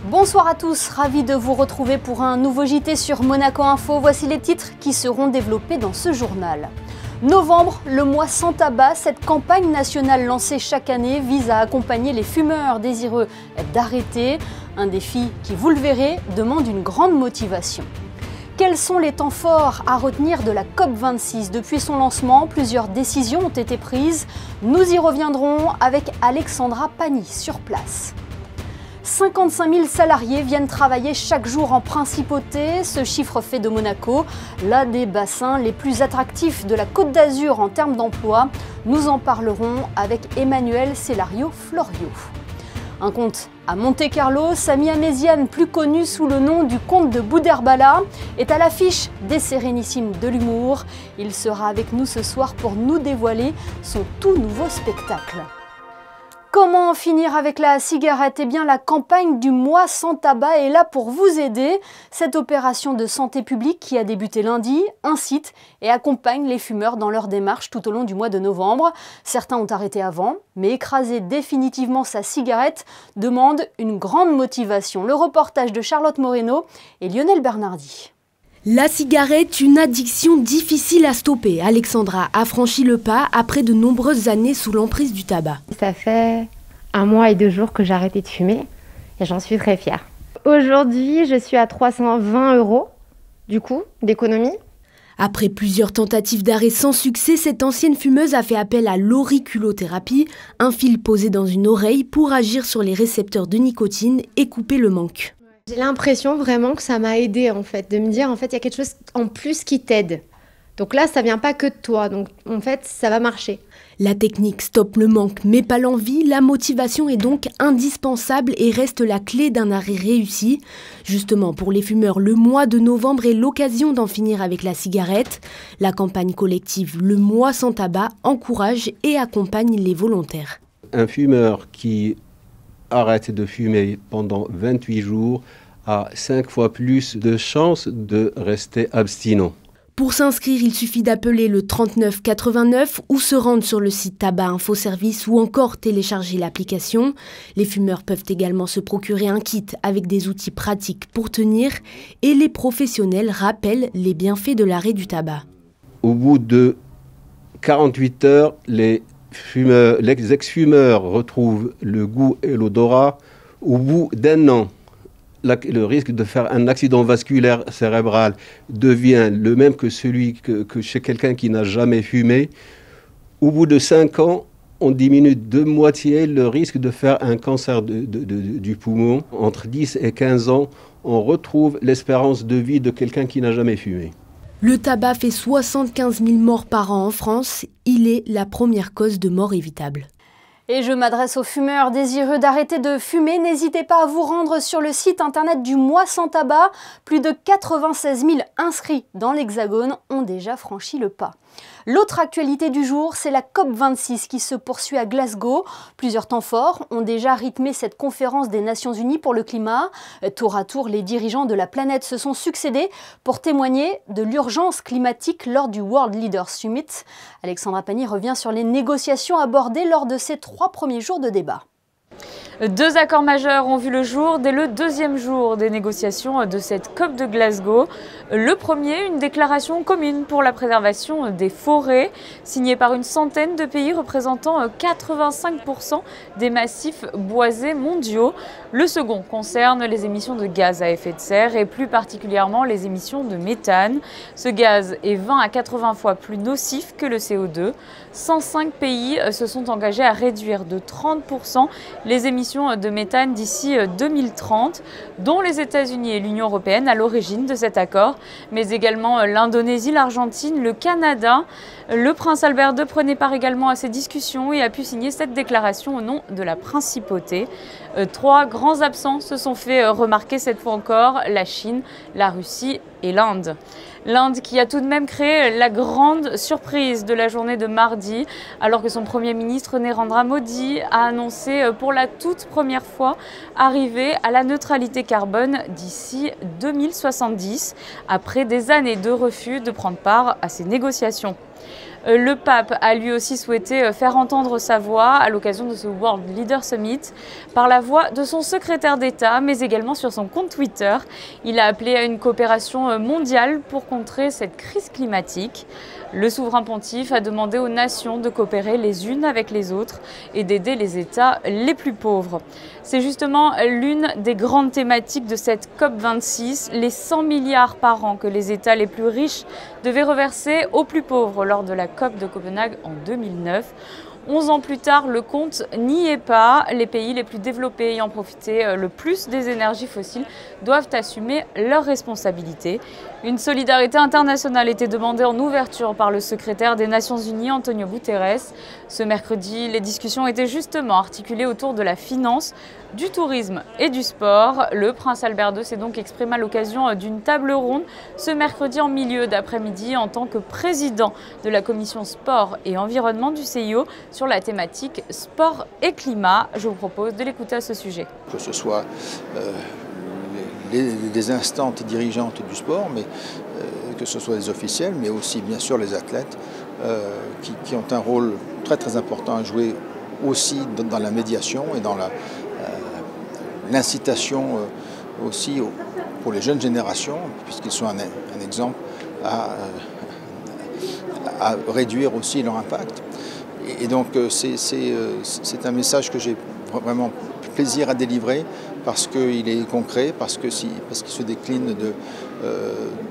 Bonsoir à tous, ravi de vous retrouver pour un nouveau JT sur Monaco Info. Voici les titres qui seront développés dans ce journal. Novembre, le mois sans tabac, cette campagne nationale lancée chaque année vise à accompagner les fumeurs désireux d'arrêter. Un défi qui, vous le verrez, demande une grande motivation. Quels sont les temps forts à retenir de la COP26 ? Depuis son lancement, plusieurs décisions ont été prises. Nous y reviendrons avec Alexandra Pani sur place. 55 000 salariés viennent travailler chaque jour en principauté. Ce chiffre fait de Monaco l'un des bassins les plus attractifs de la Côte d'Azur en termes d'emploi. Nous en parlerons avec Emmanuel Cellario-Florio. Un conte à Monte-Carlo, Sami Améziane, plus connu sous le nom du comte de Boudherbala, est à l'affiche des Sérénissimes de l'humour. Il sera avec nous ce soir pour nous dévoiler son tout nouveau spectacle. Comment en finir avec la cigarette ? Eh bien, la campagne du mois sans tabac est là pour vous aider. Cette opération de santé publique qui a débuté lundi incite et accompagne les fumeurs dans leur démarche tout au long du mois de novembre. Certains ont arrêté avant, mais écraser définitivement sa cigarette demande une grande motivation. Le reportage de Charlotte Moreno et Lionel Bernardi. La cigarette, une addiction difficile à stopper. Alexandra a franchi le pas après de nombreuses années sous l'emprise du tabac. Ça fait 1 mois et 2 jours que j'ai arrêté de fumer et j'en suis très fière. Aujourd'hui, je suis à 320 € du coup d'économie. Après plusieurs tentatives d'arrêt sans succès, cette ancienne fumeuse a fait appel à l'auriculothérapie, un fil posé dans une oreille pour agir sur les récepteurs de nicotine et couper le manque. J'ai l'impression vraiment que ça m'a aidée en fait, de me dire en fait il y a quelque chose en plus qui t'aide. Donc là, ça vient pas que de toi, donc en fait ça va marcher. La technique stoppe le manque mais pas l'envie, la motivation est donc indispensable et reste la clé d'un arrêt réussi. Justement, pour les fumeurs, le mois de novembre est l'occasion d'en finir avec la cigarette. La campagne collective Le mois sans tabac encourage et accompagne les volontaires. Un fumeur qui arrête de fumer pendant 28 jours a 5 fois plus de chances de rester abstinent. Pour s'inscrire, il suffit d'appeler le 39 89 ou se rendre sur le site Tabac Info Service ou encore télécharger l'application. Les fumeurs peuvent également se procurer un kit avec des outils pratiques pour tenir et les professionnels rappellent les bienfaits de l'arrêt du tabac. Au bout de 48 heures, les ex-fumeurs retrouvent le goût et l'odorat. Au bout d'1 an, le risque de faire un accident vasculaire cérébral devient le même que celui que chez quelqu'un qui n'a jamais fumé. Au bout de 5 ans, on diminue de moitié le risque de faire un cancer du poumon. Entre 10 et 15 ans, on retrouve l'espérance de vie de quelqu'un qui n'a jamais fumé. Le tabac fait 75 000 morts par an en France. Il est la première cause de mort évitable. Et je m'adresse aux fumeurs désireux d'arrêter de fumer. N'hésitez pas à vous rendre sur le site internet du mois sans tabac. Plus de 96 000 inscrits dans l'Hexagone ont déjà franchi le pas. L'autre actualité du jour, c'est la COP26 qui se poursuit à Glasgow. Plusieurs temps forts ont déjà rythmé cette conférence des Nations Unies pour le climat. Tour à tour, les dirigeants de la planète se sont succédés pour témoigner de l'urgence climatique lors du World Leaders Summit. Alexandra Pani revient sur les négociations abordées lors de ces 3 premiers jours de débat. 2 accords majeurs ont vu le jour dès le 2e jour des négociations de cette COP de Glasgow. Le premier, une déclaration commune pour la préservation des forêts, signée par une centaine de pays représentant 85% des massifs boisés mondiaux. Le second concerne les émissions de gaz à effet de serre et plus particulièrement les émissions de méthane. Ce gaz est 20 à 80 fois plus nocif que le CO2. 105 pays se sont engagés à réduire de 30% les émissions de méthane d'ici 2030, dont les États-Unis et l'Union européenne à l'origine de cet accord, mais également l'Indonésie, l'Argentine, le Canada. Le prince Albert II prenait part également à ces discussions et a pu signer cette déclaration au nom de la principauté. 3 grands absents se sont fait remarquer cette fois encore, la Chine, la Russie et l'Inde. L'Inde qui a tout de même créé la grande surprise de la journée de mardi, alors que son Premier ministre Narendra Modi a annoncé pour la toute première fois arriver à la neutralité carbone d'ici 2070, après des années de refus de prendre part à ces négociations. Le pape a lui aussi souhaité faire entendre sa voix à l'occasion de ce World Leader Summit par la voix de son secrétaire d'État, mais également sur son compte Twitter. Il a appelé à une coopération mondiale pour contrer cette crise climatique. Le souverain pontife a demandé aux nations de coopérer les unes avec les autres et d'aider les États les plus pauvres. C'est justement l'une des grandes thématiques de cette COP26, les 100 milliards par an que les États les plus riches devaient reverser aux plus pauvres lors de la COP de Copenhague en 2009. 11 ans plus tard, le compte n'y est pas. Les pays les plus développés ayant profité le plus des énergies fossiles doivent assumer leurs responsabilités. Une solidarité internationale était demandée en ouverture par le secrétaire des Nations Unies, Antonio Guterres. Ce mercredi, les discussions étaient justement articulées autour de la finance, du tourisme et du sport. Le prince Albert II s'est donc exprimé à l'occasion d'une table ronde ce mercredi en milieu d'après-midi en tant que président de la commission sport et environnement du CIO sur la thématique sport et climat. Je vous propose de l'écouter à ce sujet. Que ce soit les instantes dirigeantes du sport, mais que ce soit les officiels, mais aussi bien sûr les athlètes qui ont un rôle très très important à jouer aussi dans la médiation et dans l'incitation aussi pour les jeunes générations, puisqu'ils sont un exemple à réduire aussi leur impact. Et donc c'est un message que j'ai vraiment plaisir à délivrer parce qu'il est concret, parce qu'il se décline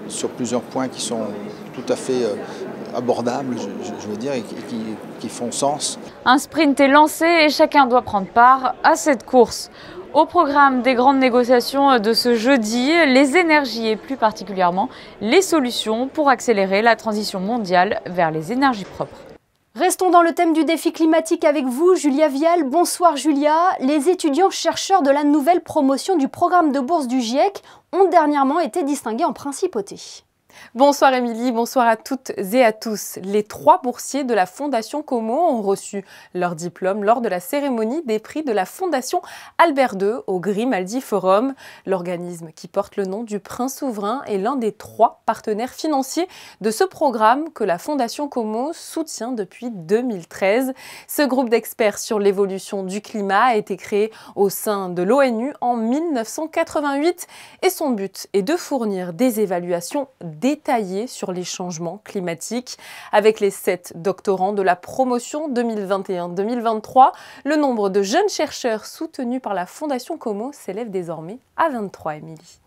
sur plusieurs points qui sont tout à fait abordables, je veux dire, et qui font sens. Un sprint est lancé et chacun doit prendre part à cette course. Au programme des grandes négociations de ce jeudi, les énergies et plus particulièrement les solutions pour accélérer la transition mondiale vers les énergies propres. Restons dans le thème du défi climatique avec vous, Julia Vial. Bonsoir Julia. Les étudiants chercheurs de la nouvelle promotion du programme de bourse du GIEC ont dernièrement été distingués en principauté. Bonsoir Émilie, bonsoir à toutes et à tous. Les 3 boursiers de la Fondation Como ont reçu leur diplôme lors de la cérémonie des prix de la Fondation Albert II au Grimaldi Forum. L'organisme qui porte le nom du prince souverain est l'un des 3 partenaires financiers de ce programme que la Fondation Como soutient depuis 2013. Ce groupe d'experts sur l'évolution du climat a été créé au sein de l'ONU en 1988 et son but est de fournir des évaluations détaillé sur les changements climatiques. Avec les 7 doctorants de la promotion 2021-2023, le nombre de jeunes chercheurs soutenus par la Fondation Como s'élève désormais à 23, Émilie.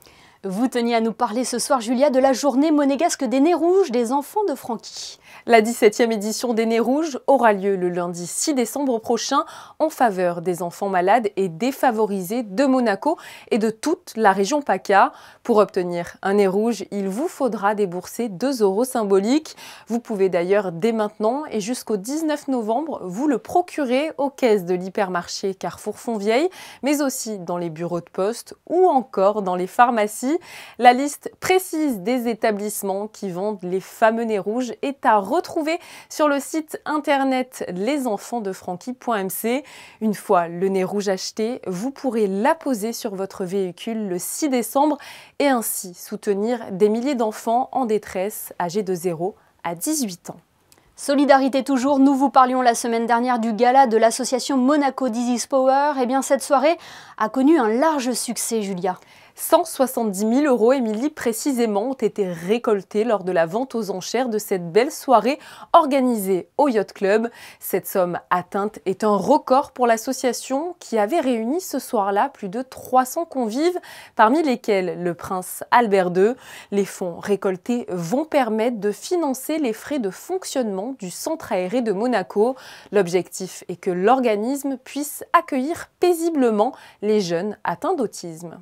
Vous teniez à nous parler ce soir, Julia, de la journée monégasque des Nez Rouges des enfants de Francky. La 17e édition des Nez Rouges aura lieu le lundi 6 décembre prochain en faveur des enfants malades et défavorisés de Monaco et de toute la région PACA. Pour obtenir un nez rouge, il vous faudra débourser 2 € symboliques. Vous pouvez d'ailleurs dès maintenant et jusqu'au 19 novembre vous le procurer aux caisses de l'hypermarché Carrefour Fontvieille, mais aussi dans les bureaux de poste ou encore dans les pharmacies. La liste précise des établissements qui vendent les fameux nez rouges est à retrouver sur le site internet lesenfantsdefrancky.mc. Une fois le nez rouge acheté, vous pourrez l'apposer sur votre véhicule le 6 décembre et ainsi soutenir des milliers d'enfants en détresse âgés de 0 à 18 ans. Solidarité toujours, nous vous parlions la semaine dernière du gala de l'association Monaco Disease Power. Eh bien cette soirée a connu un large succès, Julia. 170 000 €, Émilie, précisément, ont été récoltés lors de la vente aux enchères de cette belle soirée organisée au Yacht Club. Cette somme atteinte est un record pour l'association qui avait réuni ce soir-là plus de 300 convives, parmi lesquels le prince Albert II. Les fonds récoltés vont permettre de financer les frais de fonctionnement du centre aéré de Monaco. L'objectif est que l'organisme puisse accueillir paisiblement les jeunes atteints d'autisme.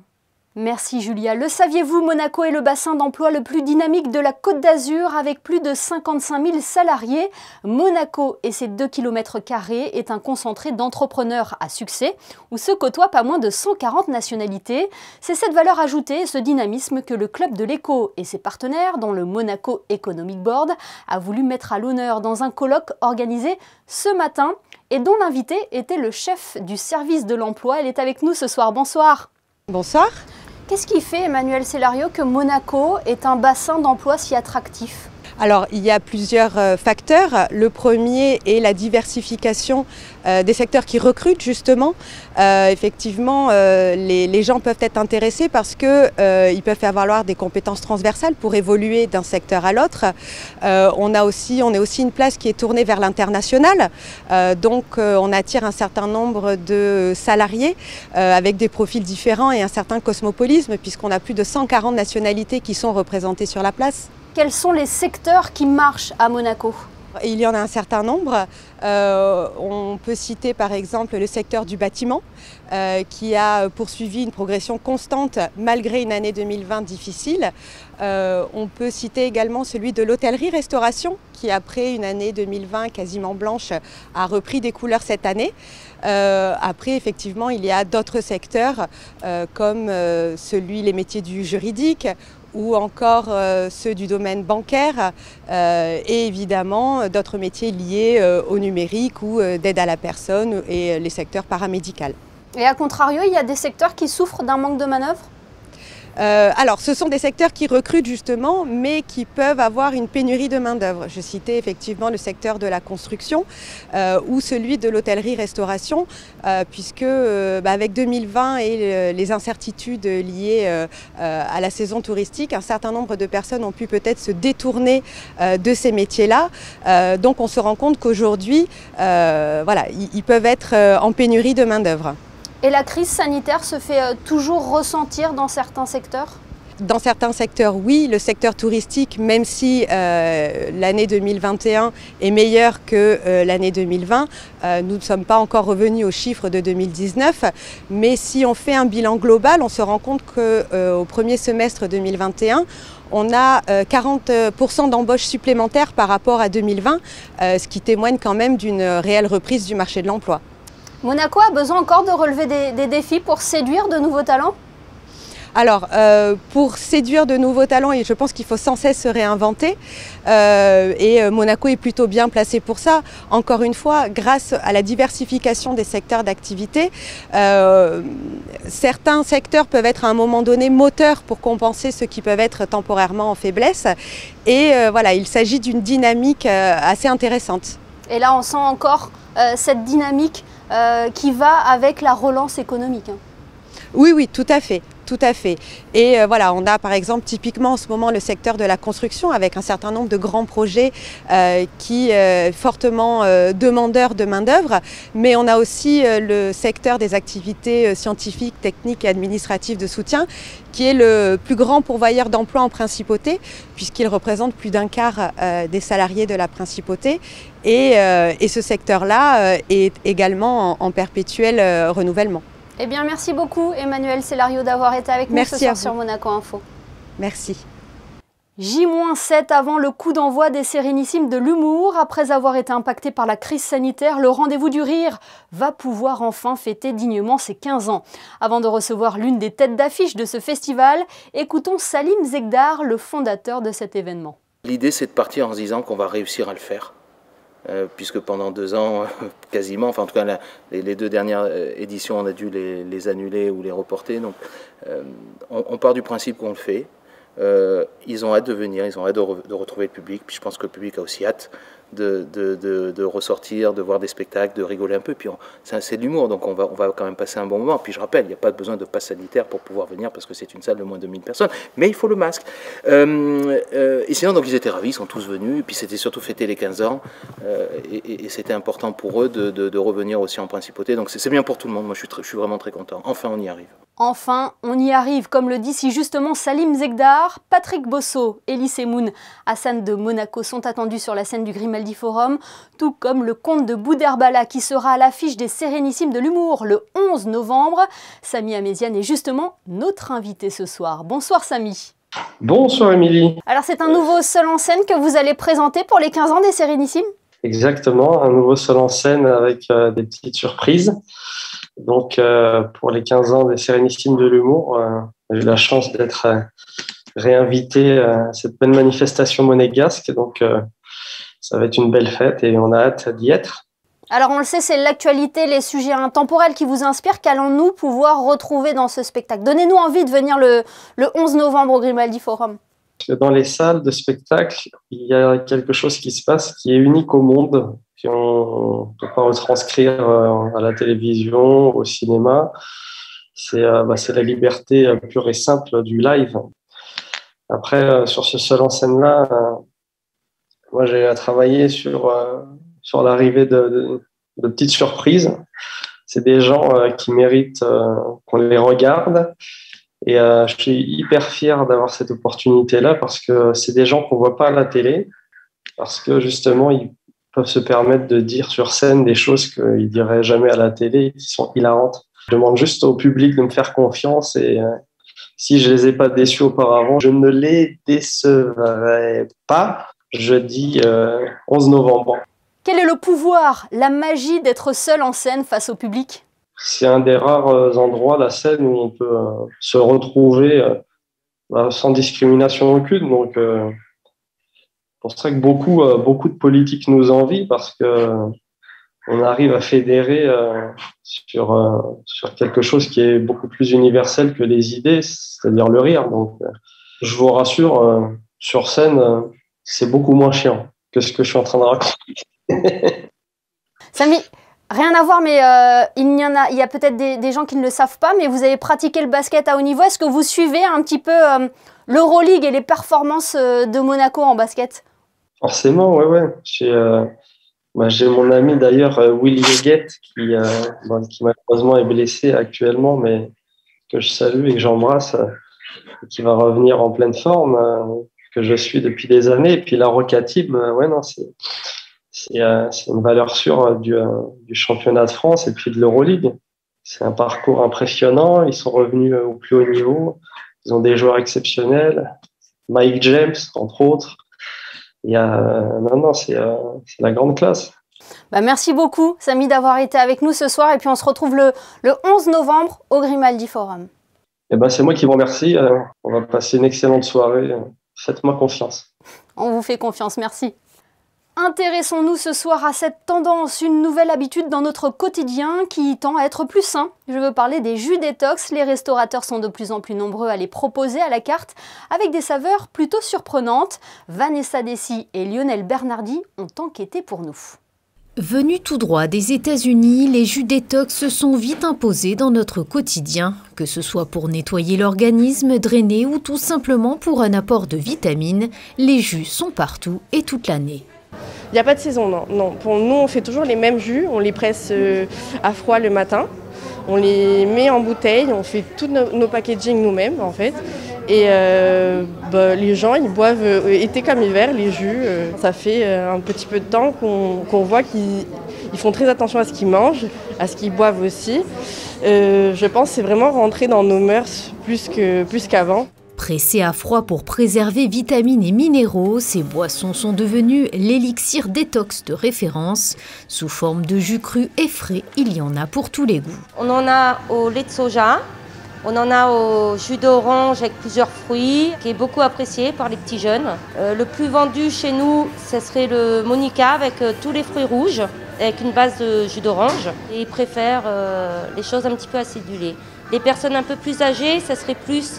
Merci Julia. Le saviez-vous, Monaco est le bassin d'emploi le plus dynamique de la Côte d'Azur avec plus de 55 000 salariés. Monaco et ses 2 km² est un concentré d'entrepreneurs à succès où se côtoient pas moins de 140 nationalités. C'est cette valeur ajoutée et ce dynamisme que le Club de l'Éco et ses partenaires, dont le Monaco Economic Board, a voulu mettre à l'honneur dans un colloque organisé ce matin et dont l'invité était le chef du service de l'emploi. Elle est avec nous ce soir. Bonsoir. Bonsoir. Qu'est-ce qui fait, Emmanuel Cellario, que Monaco est un bassin d'emploi si attractif ? Alors, il y a plusieurs facteurs. Le premier est la diversification des secteurs qui recrutent, justement. Effectivement, les gens peuvent être intéressés parce qu'ils peuvent faire valoir des compétences transversales pour évoluer d'un secteur à l'autre. On est aussi une place qui est tournée vers l'international. Donc, on attire un certain nombre de salariés avec des profils différents et un certain cosmopolisme, puisqu'on a plus de 140 nationalités qui sont représentées sur la place. Quels sont les secteurs qui marchent à Monaco ? Il y en a un certain nombre. On peut citer par exemple le secteur du bâtiment qui a poursuivi une progression constante malgré une année 2020 difficile. On peut citer également celui de l'hôtellerie-restauration qui, après une année 2020 quasiment blanche, a repris des couleurs cette année. Après, effectivement, il y a d'autres secteurs comme les métiers du juridique, ou encore ceux du domaine bancaire et évidemment d'autres métiers liés au numérique ou d'aide à la personne et les secteurs paramédicaux. Et à contrario, il y a des secteurs qui souffrent d'un manque de manœuvre ? Alors, ce sont des secteurs qui recrutent justement, mais qui peuvent avoir une pénurie de main-d'œuvre. Je citais effectivement le secteur de la construction ou celui de l'hôtellerie-restauration, puisque avec 2020 et les incertitudes liées à la saison touristique, un certain nombre de personnes ont pu peut-être se détourner de ces métiers-là. Donc, on se rend compte qu'aujourd'hui, ils peuvent être en pénurie de main-d'œuvre. Et la crise sanitaire se fait toujours ressentir dans certains secteurs ? Dans certains secteurs, oui. Le secteur touristique, même si l'année 2021 est meilleure que l'année 2020, nous ne sommes pas encore revenus aux chiffres de 2019. Mais si on fait un bilan global, on se rend compte qu'au premier semestre 2021, on a 40% d'embauches supplémentaires par rapport à 2020, ce qui témoigne quand même d'une réelle reprise du marché de l'emploi. Monaco a besoin encore de relever des défis pour séduire de nouveaux talents ? Alors, pour séduire de nouveaux talents, je pense qu'il faut sans cesse se réinventer et Monaco est plutôt bien placé pour ça. Encore une fois, grâce à la diversification des secteurs d'activité, certains secteurs peuvent être à un moment donné moteurs pour compenser ceux qui peuvent être temporairement en faiblesse. Et il s'agit d'une dynamique assez intéressante. Et là, on sent encore cette dynamique qui va avec la relance économique. Oui, tout à fait. Tout à fait. Et on a par exemple typiquement en ce moment le secteur de la construction avec un certain nombre de grands projets qui est fortement demandeur de main-d'œuvre. Mais on a aussi le secteur des activités scientifiques, techniques et administratives de soutien qui est le plus grand pourvoyeur d'emplois en principauté puisqu'il représente plus d'un quart des salariés de la principauté. Et ce secteur-là est également en perpétuel renouvellement. Eh bien, merci beaucoup Emmanuelle Cellario d'avoir été avec nous ce soir sur Monaco Info. Merci. J-7 avant le coup d'envoi des Sérénissimes de l'humour. Après avoir été impacté par la crise sanitaire, le rendez-vous du rire va pouvoir enfin fêter dignement ses 15 ans. Avant de recevoir l'une des têtes d'affiche de ce festival, écoutons Salim Zegdar, le fondateur de cet événement. L'idée, c'est de partir en se disant qu'on va réussir à le faire. Puisque pendant 2 ans, quasiment, enfin en tout cas les 2 dernières éditions, on a dû les annuler ou les reporter. Donc on part du principe qu'on le fait. Ils ont hâte de venir, ils ont hâte de retrouver le public. Puis je pense que le public a aussi hâte de ressortir, de voir des spectacles, de rigoler un peu. Puis c'est de l'humour, donc on va quand même passer un bon moment. Puis je rappelle, il n'y a pas besoin de passe sanitaire pour pouvoir venir parce que c'est une salle de moins de 1000 personnes. Mais il faut le masque. Et sinon, donc ils étaient ravis, ils sont tous venus. Et puis c'était surtout fêter les 15 ans. Et c'était important pour eux de revenir aussi en principauté. Donc c'est bien pour tout le monde. Moi, je suis vraiment très content. Enfin, on y arrive. Enfin, on y arrive, comme le dit si justement Salim Zegdar. Patrick Bosso, Elie Semoun, Hassan de Monaco sont attendus sur la scène du Grimaldi Forum, tout comme le comte de Bouderbala qui sera à l'affiche des Sérénissimes de l'humour le 11 novembre. Samy Améziane est justement notre invité ce soir. Bonsoir Samy. Bonsoir Émilie. Alors c'est un nouveau seul en scène que vous allez présenter pour les 15 ans des Sérénissimes ? Exactement, un nouveau seul en scène avec des petites surprises. Donc, pour les 15 ans des Sérénissimes de l'humour, j'ai eu la chance d'être réinvité à cette belle manifestation monégasque. Donc, ça va être une belle fête et on a hâte d'y être. Alors, on le sait, c'est l'actualité, les sujets intemporels qui vous inspirent. Qu'allons-nous pouvoir retrouver dans ce spectacle ? Donnez-nous envie de venir le 11 novembre au Grimaldi Forum. Dans les salles de spectacle, il y a quelque chose qui se passe qui est unique au monde, qu'on ne peut pas retranscrire à la télévision, au cinéma. C'est la liberté pure et simple du live. Après, sur ce seul en scène-là, moi j'ai travaillé sur l'arrivée de petites surprises. C'est des gens qui méritent qu'on les regarde. Et je suis hyper fier d'avoir cette opportunité-là parce que c'est des gens qu'on ne voit pas à la télé, parce que justement, ils peuvent se permettre de dire sur scène des choses qu'ils ne diraient jamais à la télé, qui sont hilarantes. Je demande juste au public de me faire confiance et si je ne les ai pas déçus auparavant, je ne les décevrai pas jeudi 11 novembre. Quel est le pouvoir, la magie d'être seul en scène face au public ? C'est un des rares endroits, la scène, où on peut se retrouver sans discrimination aucune. Donc, c'est pour ça que beaucoup de politiques nous envient, parce qu'on arrive à fédérer sur quelque chose qui est beaucoup plus universel que les idées, c'est-à-dire le rire. Donc, je vous rassure, sur scène, c'est beaucoup moins chiant que ce que je suis en train de raconter. Samy, rien à voir, mais il y a peut-être des gens qui ne le savent pas, mais vous avez pratiqué le basket à haut niveau. Est-ce que vous suivez un petit peu l'Euroleague et les performances de Monaco en basket? Forcément, ouais. J'ai mon ami d'ailleurs, Willy Leguette, qui malheureusement est blessé actuellement, mais que je salue et que j'embrasse, qui va revenir en pleine forme, que je suis depuis des années. Et puis la Rocatib, c'est une valeur sûre du championnat de France et puis de l'Euroleague. C'est un parcours impressionnant. Ils sont revenus au plus haut niveau. Ils ont des joueurs exceptionnels. Mike James, entre autres. C'est la grande classe. Merci beaucoup, Samy, d'avoir été avec nous ce soir. Et puis on se retrouve le 11 novembre au Grimaldi Forum. C'est moi qui vous remercie. On va passer une excellente soirée. Faites-moi confiance. On vous fait confiance, merci. Intéressons-nous ce soir à cette tendance, une nouvelle habitude dans notre quotidien qui tend à être plus sain. Je veux parler des jus détox. Les restaurateurs sont de plus en plus nombreux à les proposer à la carte avec des saveurs plutôt surprenantes. Vanessa Dessy et Lionel Bernardi ont enquêté pour nous. Venus tout droit des États-Unis, les jus détox se sont vite imposés dans notre quotidien, que ce soit pour nettoyer l'organisme, drainer ou tout simplement pour un apport de vitamines. Les jus sont partout et toute l'année. Il n'y a pas de saison, non. Pour nous, on fait toujours les mêmes jus, on les presse à froid le matin, on les met en bouteille, on fait tous nos packaging nous-mêmes en fait. Et les gens, ils boivent été comme hiver les jus. Ça fait un petit peu de temps qu'on voit qu'ils font très attention à ce qu'ils mangent, à ce qu'ils boivent aussi. Je pense que c'est vraiment rentré dans nos mœurs plus qu'avant. Pressés à froid pour préserver vitamines et minéraux, ces boissons sont devenues l'élixir détox de référence. Sous forme de jus cru et frais, il y en a pour tous les goûts. On en a au lait de soja, on en a au jus d'orange avec plusieurs fruits, qui est beaucoup apprécié par les petits jeunes. Le plus vendu chez nous, ce serait le Monica avec tous les fruits rouges, avec une base de jus d'orange. Et ils préfèrent les choses un petit peu acidulées. Les personnes un peu plus âgées, ça serait plus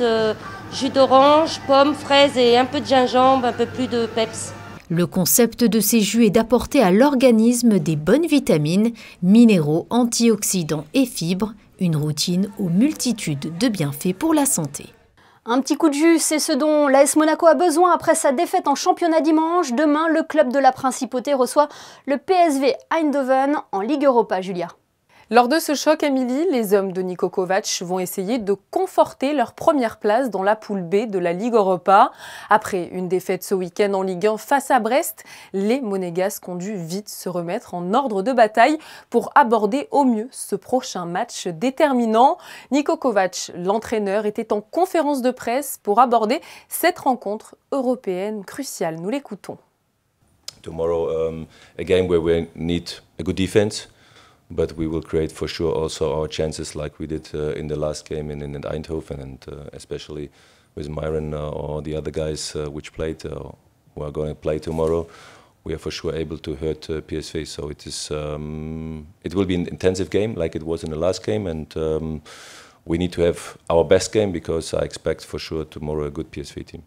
jus d'orange, pommes, fraises et un peu de gingembre, un peu plus de peps. Le concept de ces jus est d'apporter à l'organisme des bonnes vitamines, minéraux, antioxydants et fibres, une routine aux multitudes de bienfaits pour la santé. Un petit coup de jus, c'est ce dont l'AS Monaco a besoin après sa défaite en championnat dimanche. Demain, le club de la Principauté reçoit le PSV Eindhoven en Ligue Europa, Julia. Lors de ce choc, Émilie, les hommes de Niko Kovac vont essayer de conforter leur première place dans la poule B de la Ligue Europa. Après une défaite ce week-end en Ligue 1 face à Brest, les Monégasques ont dû vite se remettre en ordre de bataille pour aborder au mieux ce prochain match déterminant. Niko Kovac, l'entraîneur, était en conférence de presse pour aborder cette rencontre européenne cruciale. Nous l'écoutons. Tomorrow, a game where we need a good defense. But we will create for sure also our chances like we did in the last game in Eindhoven, and especially with Myron or the other guys which played who are going to play tomorrow. We are for sure able to hurt PSV. So it will be an intensive game like it was in the last game, and we need to have our best game because I expect for sure tomorrow a good PSV team.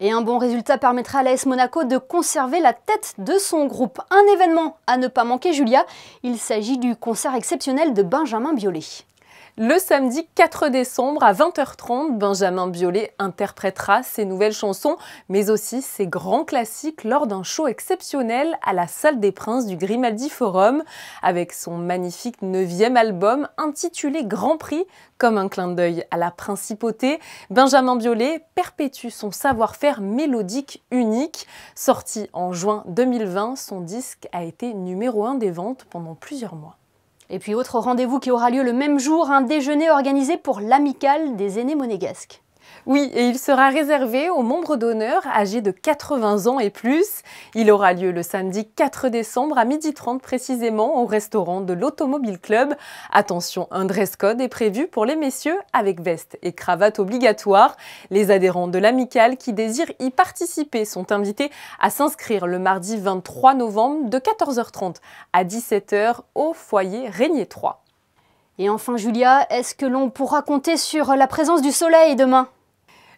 Et un bon résultat permettra à l'AS Monaco de conserver la tête de son groupe. Un événement à ne pas manquer, Julia, il s'agit du concert exceptionnel de Benjamin Biolay. Le samedi 4 décembre à 20h30, Benjamin Biolay interprétera ses nouvelles chansons, mais aussi ses grands classiques lors d'un show exceptionnel à la Salle des Princes du Grimaldi Forum, avec son magnifique 9e album intitulé Grand Prix. Comme un clin d'œil à la principauté, Benjamin Biolay perpétue son savoir-faire mélodique unique. Sorti en juin 2020, son disque a été numéro 1 des ventes pendant plusieurs mois. Et puis autre rendez-vous qui aura lieu le même jour, un déjeuner organisé pour l'amicale des aînés monégasques. Oui, et il sera réservé aux membres d'honneur âgés de 80 ans et plus. Il aura lieu le samedi 4 décembre à 12h30 précisément au restaurant de l'Automobile Club. Attention, un dress code est prévu pour les messieurs avec veste et cravate obligatoire. Les adhérents de l'amicale qui désirent y participer sont invités à s'inscrire le mardi 23 novembre de 14h30 à 17h au foyer Régnier 3. Et enfin Julia, est-ce que l'on pourra compter sur la présence du soleil demain ?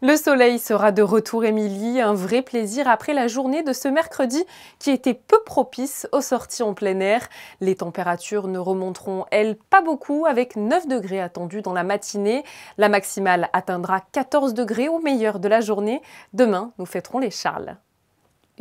Le soleil sera de retour, Émilie, un vrai plaisir après la journée de ce mercredi qui était peu propice aux sorties en plein air. Les températures ne remonteront, elles, pas beaucoup, avec 9 degrés attendus dans la matinée. La maximale atteindra 14 degrés au meilleur de la journée. Demain, nous fêterons les Charles.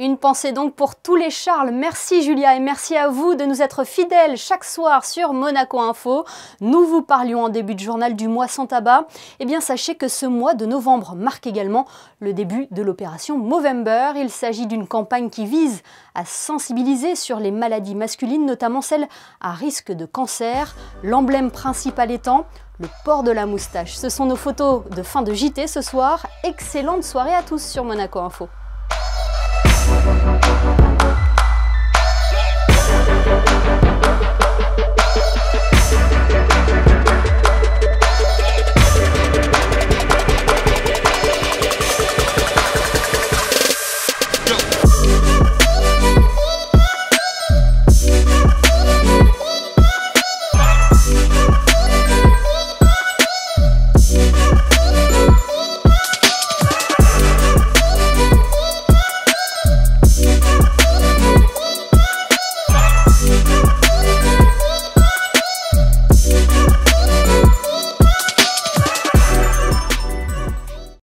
Une pensée donc pour tous les Charles. Merci Julia et merci à vous de nous être fidèles chaque soir sur Monaco Info. Nous vous parlions en début de journal du mois sans tabac. Eh bien sachez que ce mois de novembre marque également le début de l'opération Movember. Il s'agit d'une campagne qui vise à sensibiliser sur les maladies masculines, notamment celles à risque de cancer. L'emblème principal étant le port de la moustache. Ce sont nos photos de fin de JT ce soir. Excellente soirée à tous sur Monaco Info.